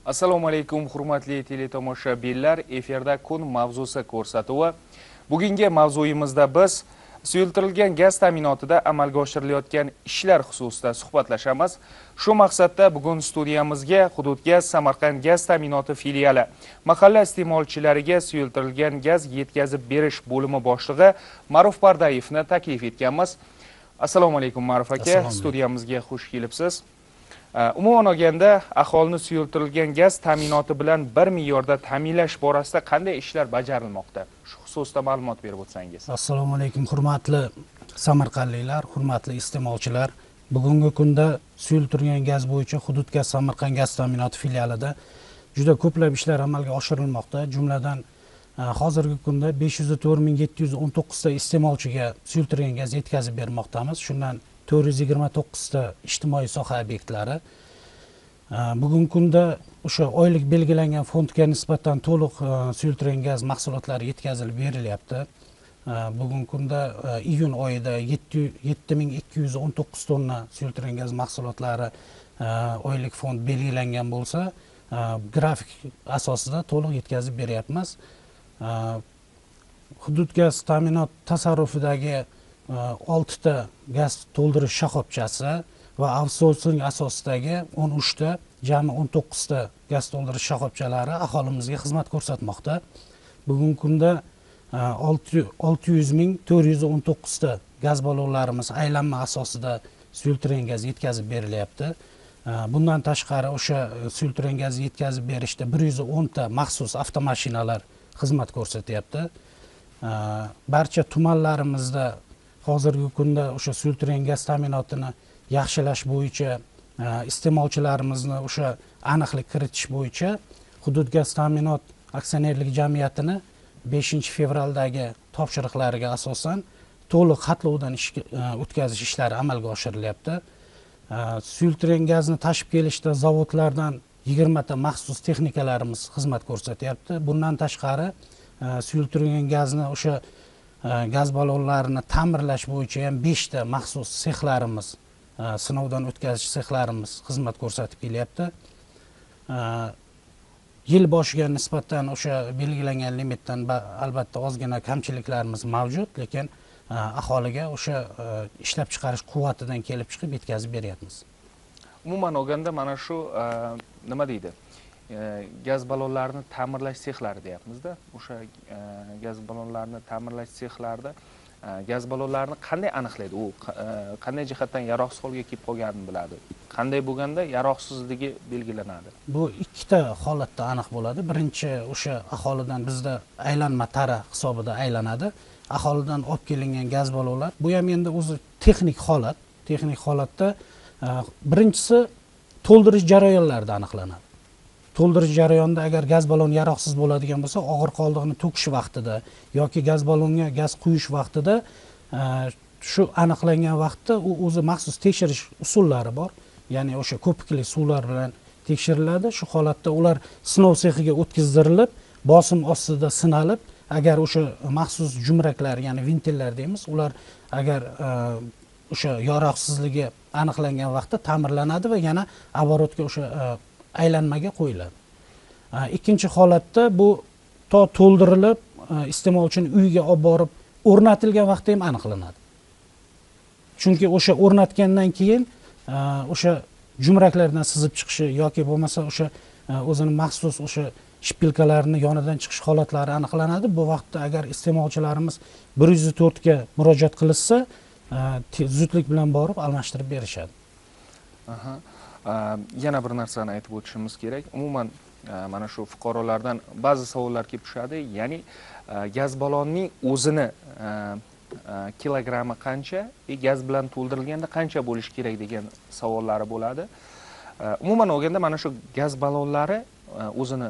Assalomu alaykum hurmatli teletomoshabinlar, efirda kun mavzusi ko'rsatuvi. Bugungi mavzuyimizda biz suyultirilgan gaz ta'minotida amalga oshirilayotgan ishlar xususida suhbatlashamiz. Shu maqsadda bugun studiyamizga Hududgaz Samarqand gaz ta'minoti filiali mahalla iste'molchilariga suyultirilgan gaz yetkazib berish bo'limi boshlig'i Ma'ruf Pardayevni taklif etganmiz. Assalomu alaykum Ma'ruf aka, studiyamizga xush kelibsiz. Umuman olganda, aholini suyultirilgan gaz ta'minoti bilan bir me'yorda ta'minlash borasida qanday ishlar bajarilmoqda? Shu xususda ma'lumot berib o'tsangiz. Assalomu alaykum hurmatli samarqandliklar, hurmatli iste'molchilar. Bugungi kunda suyultirilgan gaz bo'yicha Hududgaz Samarqand gaz ta'minoti filialida juda ko'plab ishlar amalga oshirilmoqda. Jumladan hozirgi kunda 504.719 ta iste'molchiga suyultirilgan gaz yetkazib bermoqdamiz. Shundan 429 ta ijtimoiy soha obyektlari. Bugungi kunda o'sha oylik belgilangan fondga nisbatan to'liq suyultirilgan gaz mahsulotlari yetkazilib berilyapti. Bugungi kunda iyun oyida 7219 tonna suyultirilgan gaz mahsulotlari oylik fond belgilangan bo'lsa, grafik asosida to'liq yetkazib beryapmiz. Hududgaz ta'minot tasarrufidagi 6 ta gaz to'ldirish shoxobchasi va outsourcing asosidagi 13 ta, jami 19 ta gaz to'ldirish shoxobchalari aholimizga xizmat ko'rsatmoqda. Bugungi kunda 600.419 ta gaz ballonlarimiz aylanma asosida suyultirilgan gaz yetkazib berilyapti. Bundan tashqari o'sha suyultirilgan gaz yetkazib berishda 110 ta maxsus avtomashinalar xizmat ko'rsatyapti. Barcha tumanlarimizda hozirgi kunda o'sha suyultirilgan gaz ta'minotini yaxshilash bo'yicha iste'molchilarimizni o'sha aniqlik kiritish bo'yicha Hududgaz ta'minot aksionerlik jamiyatini 5-fevraldagi topshiriqlariga asosan to'liq xatlovdan o'tkazish ishlari amalga oshirilyapti. Suyultirilgan gazni tashib kelishda zavodlardan 20 ta maxsus texnikalarimiz xizmat ko'rsatyapti. Bundan tashqari suyultirilgan gazni o'sha gaz ballonlarini ta'mirlash bo'yicha ham 5 ta maxsus sexlarimiz, sinovdan o'tkazish sexlarimiz xizmat ko'rsatib kelyapti. Yil boshiga nisbatan o'sha belgilangan limitdan albatta ozgina kamchiliklarimiz mavjud, lekin aholiga o'sha ishlab chiqarish quvvatidan kelib chiqib yetkazib beryapmiz. Umuman olganda mana shu nima deydi? Gaz ballonlarini ta'mirlash sexlari deyapmiz-da. O'sha gaz ballonlarini ta'mirlash sexlarida gaz ballonlarini qanday aniqlaydi? U qanday jihatdan yaroqsiz holga kelib qolganini biladi. Qanday bo'lganda yaroqsizligi belgilanadi? Bu ikkita holatda aniq bo'ladi. Birinchi o'sha aholidan bizda aylanma tara hisobida aylanadi. Aholidan olib kelingan gaz ballonlar, bu ham endi o'zi texnik holat. Texnik holatda birinchisi to'ldirish jarayonlarida aniqlanadi. To'ldirish jarayonida agar gaz balloni yaroqsiz bo'ladigan bo'lsa, og'ir qoldiqni to'kish vaqtida yoki gaz ballonga gaz quyish vaqtida shu aniqlangan vaqtda u o'zi maxsus tekshirish usullari bor. Ya'ni o'sha ko'pikli suvlar bilan tekshiriladi. Shu holatda ular sinov sexiga o'tkazilib, bosim ostida sinalib, agar o'sha maxsus jumraklar, ya'ni ventillar deymiz, ular agar o'sha yaroqsizligi aniqlangan vaqtda ta'mirlanadi va yana оборотga o'sha aylanmaga qo'yiladi. Ikkinchi holatda bu to to'ldirilib iste'molchining uyiga olib borib o'rnatilgan vaqtda ham aniqlanadi. Chunki o'sha o'rnatgandan keyin o'sha jumraklardan sizib chiqishi yoki bo'lmasa o'sha o'zini maxsus o'sha shpilkalarni yonidan chiqish holatlari aniqlanadi. Bu vaqtda agar iste'molchilarimiz 104 ga murojaat qilsa, zudlik bilan borib almashtirib berishadi. Yana bir narsani aytib o'tishimiz kerak. Umuman mana shu fuqarolardan ba'zi savollar kelib tushadi. Ya'ni gaz ballonining o'zini kilogrammi qancha va gaz bilan to'ldirilganda qancha bo'lishi kerak degan savollari bo'ladi. Umuman olganda mana shu gaz ballonlari o'zini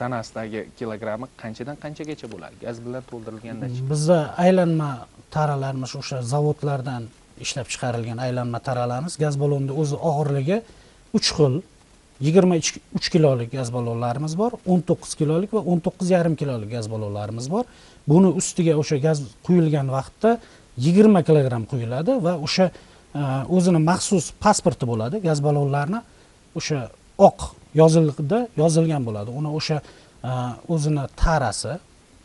tanasidagi kilogrammi qanchadan qanchagacha bo'ladi? Gaz bilan to'ldirilganda. Bizda aylanma taralarimiz o'sha zavodlardan ishlab chiqarilgan aylanma taralarimiz gaz ballonida o'zi og'irligi 3 xil. 23 kilolik gaz ballonlarimiz bor, 19 kilolik va 19,5 kilolik gaz ballonlarimiz bor. Buni ustiga o'sha gaz quyilgan vaqtda 20 kilogram quyiladi va o'sha o'zini maxsus pasporti bo'ladi. Gaz ballonlarni o'sha oq yozilgan bo'ladi. Uni o'sha o'zini tarasi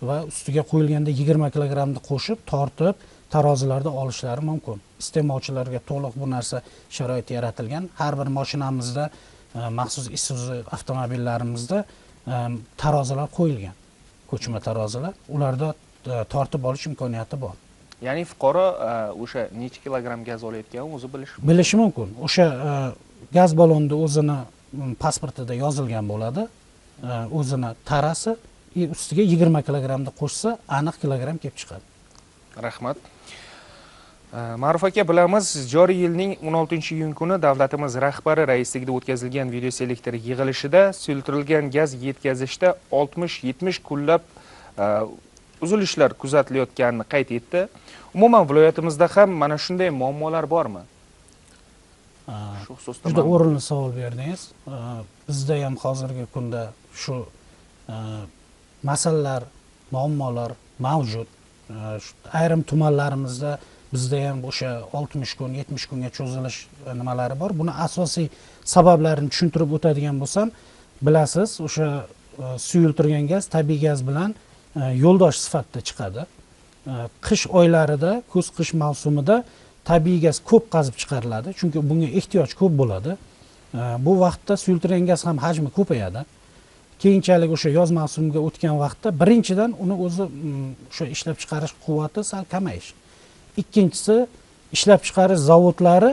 va ustiga qo'yilganda 20 kilogrammni qo'shib, tortib, tarozilarda olishlari mumkin. Iste'molchilarga to'liq bu narsa sharoit yaratilgan. Har bir mashinamizda, maxsus Isuzu avtomobillarimizda tarozilar qo'yilgan. Ko'chma tarozilar. Ularda tortib olish imkoniyati bor. Ya'ni fuqaro o'sha necha kilogramm gaz olayotganini o'zi bilishi mumkin. O'sha gaz ballonda o'zini pasportida yozilgan bo'ladi. O'zini tarasi ustiga 20 kilogrammni qo'shsa, aniq kilogramm kelib chiqadi. Rahmat. Ma'ruf aka, bilamiz, joriy yilning 16-iyun kuni davlatimiz rahbari raisligida o'tkazilgan videoselektor yig'ilishida suyultirilgan gaz yetkazishda 60-70 kunlab uzilishlar kuzatilayotganini qayd etdi. Umuman viloyatimizda ham mana shunday muammolar bormi? Shu xususda juda o'rinli savol berdingiz. Bizda ham hozirgi kunda shu masalalar, muammolar mavjud. Ayrim tumanlarimizda bizda ham o'sha 60 kun, 70 kunga cho'zilish nimalari bor. Buni asosiy sabablarini tushuntirib o'tadigan bo'lsam, bilasiz, o'sha suyultirilgan gaz tabiiy gaz bilan yo'ldosh sifatida chiqadi. Qish oylarida, kuz-qish mavsumida tabiiy gaz ko'p qazib chiqariladi, chunki bunga ehtiyoj ko'p bo'ladi. Bu vaqtda suyultirilgan gaz ham hajmi ko'payadi. Keyinchalik o'sha yoz mavsumiga o'tgan vaqtda birinchidan uni o'zi o'sha ishlab chiqarish quvvati sal kamayish. Ikkinchisi, ishlab chiqarish zavodlari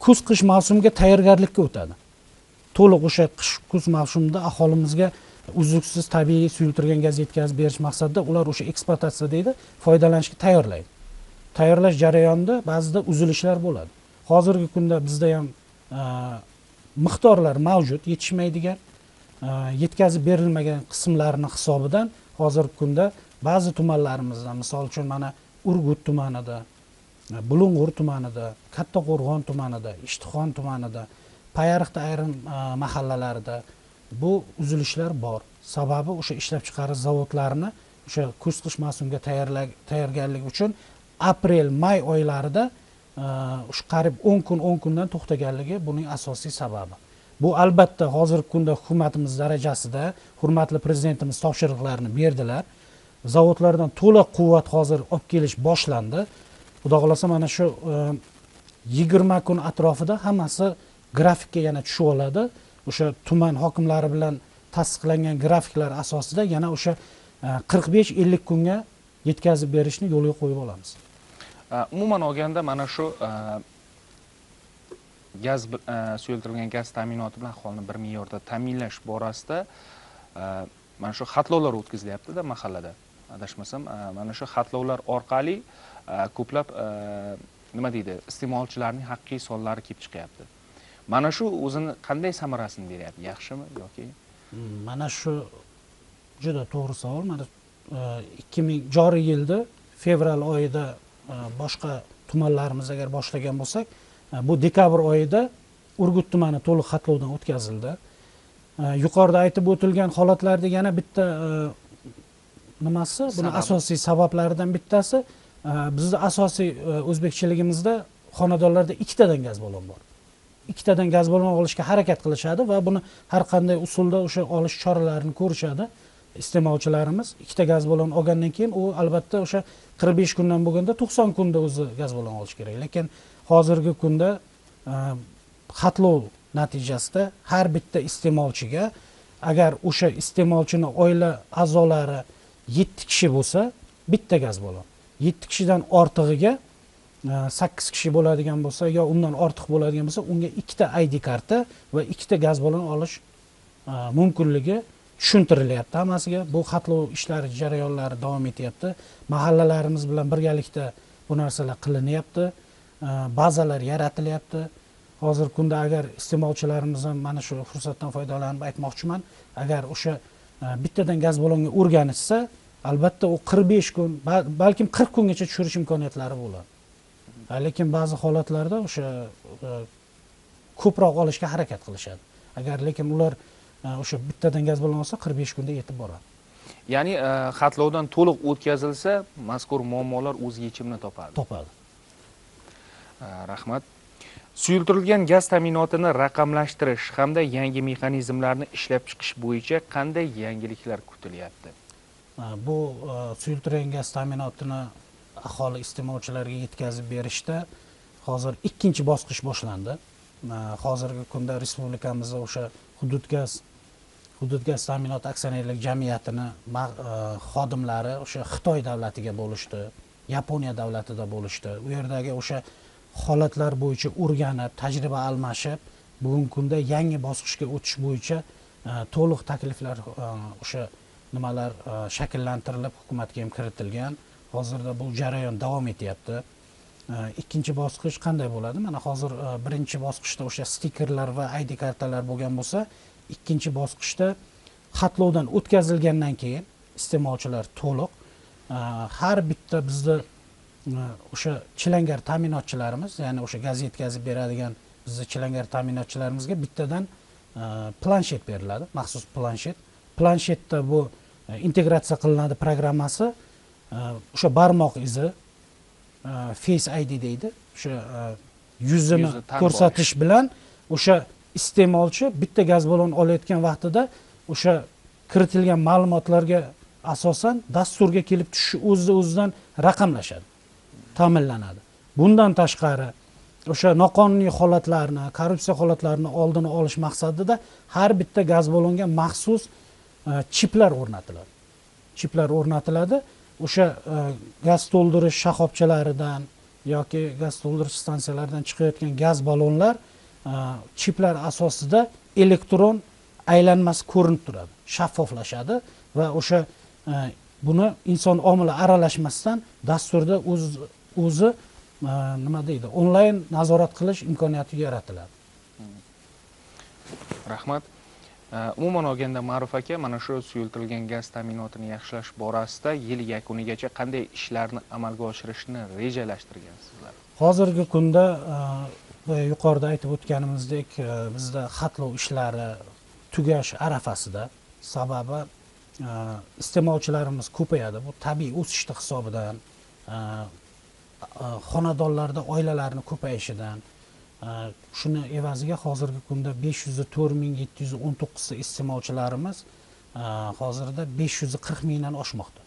kuz-qish mavsumiga tayyorgarlikka o'tadi. To'liq o'sha qish-kuz mavsumida aholimizga uzluksiz tabiiy suyultirilgan gaz yetkazib berish maqsadida ular o'sha ekspluatatsiya deydi, foydalanishga tayyorlaydi. Tayyorlash jarayonida ba'zida uzilishlar bo'ladi. Hozirgi kunda bizda ham miqdorlar mavjud, yetishmaydigan, yetkazib berilmagan qismlarining hisobidan hozirgi kunda ba'zi tumanlarimizda, misol uchun mana Urgut tumanida, Bulung'ur tumanida, Kattaqo'rg'on tumanida, Ishtixon tumanida, Payariqda ayrim mahallalarida bu uzilishlar bor. Sababi o'sha ishlab chiqarish zavodlarini o'sha kuz-qish mavsumiga tayyorgarlik uchun aprel-may oylarida o'sha qariyb 10 kundan to'xtaganligi buning asosiy sababi. Bu albatta hozirgi kunda hukumatimiz darajasida hurmatli prezidentimiz topshiriqlarini berdilar. Zavodlardan to'liq quvvat hozir olib kelish boshlandi. Xudo xolasa mana shu 20 kun atrofida hammasi grafikka yana tushib oladi. O'sha tuman hokimlari bilan tasdiqlangan grafiklar asosida yana o'sha 45-50 kunga yetkazib berishni yo'lga qo'yib olamiz. Umuman olganda mana shu gaz suyultirilgan gaz ta'minoti bilan aholini bir me'yorda ta'minlash borasida mana shu xatlovlar o'tkazilyapti-da mahallada. Adashmasam, mana shu xatlovlar orqali ko'plab nima deydi, iste'molchilarning haqiqiy sonlari kelib chiqyapti. Mana shu o'zini qanday samarasini beryapti? Yaxshimi yoki? Mana shu juda to'g'ri savol. Mana 2000 joriy yilda fevral oyida boshqa tumanlarimiz agar boshlagan bo'lsak, bu dekabr oyida Urgut tumani to'liq xatlovdan o'tkazildi. Yuqorida aytib o'tilgan holatlarda yana bitta nimasi, buni asosiy sabablaridan bittasi, bizda asosiy o'zbekchiligimizda xonadonlarda ikkitadan gaz ballon bor. Ikkitadan gaz ballon olishga harakat qilishadi va buni har qanday usulda o'sha olish choralarini ko'rishadi. Iste'molchilarimiz ikkita gaz ballon olgandan keyin u albatta o'sha 45 kundan bo'lganda 90 kunda o'zi gaz ballon olish kerak. Lekin hozirgi kunda xatlov natijasida har bitta iste'molchiga, agar o'sha iste'molchini oila a'zolari 7 kishi bo'lsa, bitta gaz ballon. 7 kishidan ortig'iga 8 kishi bo'ladigan bo'lsa yo undan ortiq bo'ladigan bo'lsa, unga ikkita ID karta va ikkita gaz ballon olish mumkinligi tushuntirilyapti hammasiga. Bu xatlov ishlari jarayonlari davom etyapti. Mahallalarimiz bilan birgalikda bu narsalar qilinyapti. Bazalar yaratilyapti. Hozir kunda agar iste'molchilarimiz ham mana shu fursatdan foydalanib aytmoqchiman, agar o'sha bittadan gaz ballonga o'rganishsa, albatta u 45 kun, balkim 40 kungacha tushirish imkoniyatlari bo'ladi. Lekin ba'zi holatlarda o'sha ko'proq olishga harakat qilishadi. Agar lekin ular o'sha bittadan gaz ballon olsa 45 kunda yetib boradi. Ya'ni xatlovdan to'liq o'tkazilsa, mazkur muammolar o'z yechimini topadi. Topadi. Rahmat. Suyultirilgan gaz ta'minotini raqamlashtirish hamda yangi mexanizmlarni ishlab chiqish bo'yicha qanday yangiliklar kutilyapti? Bu suyultirilgan gaz ta'minotini aholi iste'molchilarga yetkazib berishda hozir ikkinchi bosqich boshlandi. Hozirgi kunda respublikamizda o'sha hudud gaz ta'minoti aksionerlik jamiyatini xodimlari o'sha Xitoy davlatiga bo'lishdi, Yaponiya davlatida bo'lishdi. U yerdagi o'sha holatlar bo'yicha o'rganib, tajriba almashib, bugungi kunda yangi bosqichga o'tish bo'yicha to'liq takliflar o'sha nimalar shakllantirilib hukumatga ham kiritilgan. Hozirda bu jarayon davom etyapti. Ikkinchi bosqich qanday bo'ladi? Mana hozir birinchi bosqichda o'sha stikerlar va ID kartalar bo'lgan bo'lsa, ikkinchi bosqichda xatlovdan o'tkazilgandan keyin iste'molchilar to'liq har bitta bizda o'sha chilangar ta'minotchilarimiz, ya'ni o'sha gaz yetkazib beradigan bizda chilangar ta'minotchilarimizga bittadan planshet beriladi, maxsus planshet. Planshetda bu integratsiya qilinadi programmasi, o'sha barmoq izi, Face ID deydi, o'sha yuzini ko'rsatish bilan o'sha iste'molchi bitta gaz ballon olayotgan vaqtida o'sha kiritilgan ma'lumotlarga asosan dasturga kelib tushishi o'zidan raqamlashadi, ta'minlanadi. Bundan tashqari o'sha noqonuniy holatlarni, korrupsiya holatlarini oldini olish maqsadida har bitta gaz ballonga maxsus chiplar o'rnatiladi. Chiplar o'rnatiladi. O'sha gaz to'ldirish shoxobchalaridan yoki gaz to'ldirish stansiyalaridan chiqayotgan gaz ballonlar chiplar asosida elektron aylanmasi ko'rinib turadi, shaffoflashadi va o'sha buni inson omili aralashmasdan dasturda o'zi nima deydi, onlayn nazorat qilish imkoniyati yaratiladi. Rahmat. Umuman olganda Ma'ruf aka, mana shu suyultirilgan gaz ta'minotini yaxshilash borasida yil yakunigacha qanday ishlarni amalga oshirishni rejalashtirgansizlar? Hozirgi kunda yuqorida aytib o'tganimizdek, bizda xatlov ishlari tugash arafasida, sababi iste'molchilarimiz ko'payadi. Bu tabiiy o'sishdi hisobidan, xonadonlarda oilalarning ko'payishidan, shuni evaziga hozirgi kunda 504.719 ta iste'molchilarimiz hozirda 540 mingdan oshmoqda.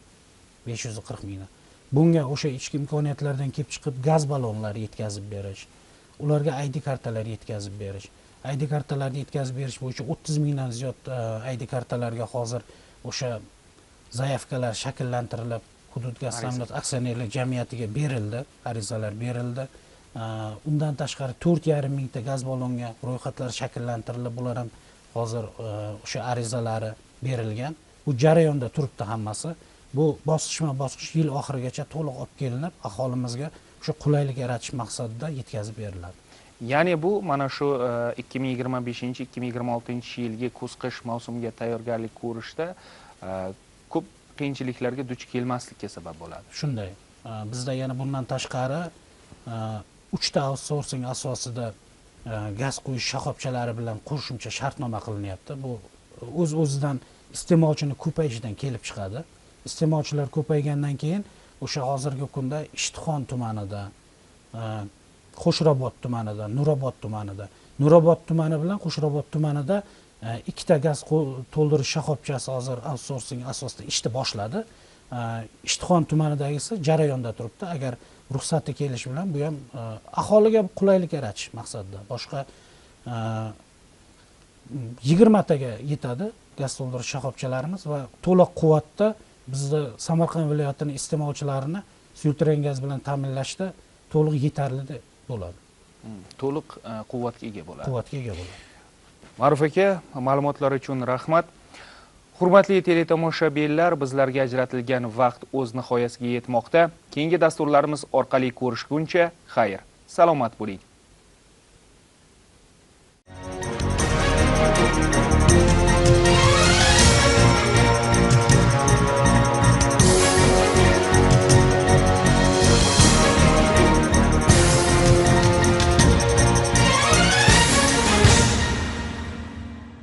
540 mingdan. Bunga o'sha ichki imkoniyatlardan kelib chiqib gaz ballonlari yetkazib berish, ularga ID kartalar yetkazib berish. ID kartalarni yetkazib berish bo'yicha 30 mingdan ziyod ID kartalarga hozir o'sha zayafkalar shakllantirilib, hudud gaz ta'minoti aksionerlik jamiyatiga berildi, arizalar berildi. Undan tashqari 4,5 mingta gaz ballonga ro'yxatlar shakllantirilib, bular ham hozir o'sha arizalari berilgan. Bu jarayonda turibdi hammasi. Bu bosqichma-bosqich yil oxirigacha to'liq olib kelinib, aholimizga o'sha qulaylik yaratish maqsadida yetkazib beriladi. Ya'ni bu mana shu 2025-2026 yilgi kuz-qish mavsumiga tayyorgarlik ko'rishda ko'p qiyinchiliklarga duch kelmaslikka sabab bo'ladi. Shunday. Bizda yana bundan tashqari 3 ta outsourcing asosida gaz quyish shoxobchalari bilan qo'shimcha shartnoma qilinyapti. Bu o'z-o'zidan iste'molchining ko'payishidan kelib chiqadi. Iste'molchilar ko'paygandan keyin o'sha hozirgi kunda Ishtixon tumanida, Qo'shrobod tumanida, Nurobod tumanida, Nurobod tumani bilan Qo'shrobod tumanida ikkita gaz to'ldirish shoxobchasi hozir outsourcing asosida ishni boshladi. Ishtixon tumanidagisi jarayonda turibdi. Agar ruxsati kelishi bilan bu ham aholiga qulaylik yaratish maqsadida. Boshqa 20 taga yetadi gaz to'ldirish shoxobchalarimiz va to'liq quvvatda bizda Samarqand viloyatining iste'molchilarini suyultirilgan gaz bilan ta'minlashda to'liq yetarli bo'ladi. To'liq quvvatga ega bo'ladi. Quvvatga ega bo'ladi. Ma'ruf aka, ma'lumotlar uchun rahmat. Hurmatli teletomoshabinlar, bizlarga ajratilgan vaqt o'z nihoyasiga yetmoqda. Keyingi dasturlarimiz orqali ko'rishguncha xayr, salomat bo'ling.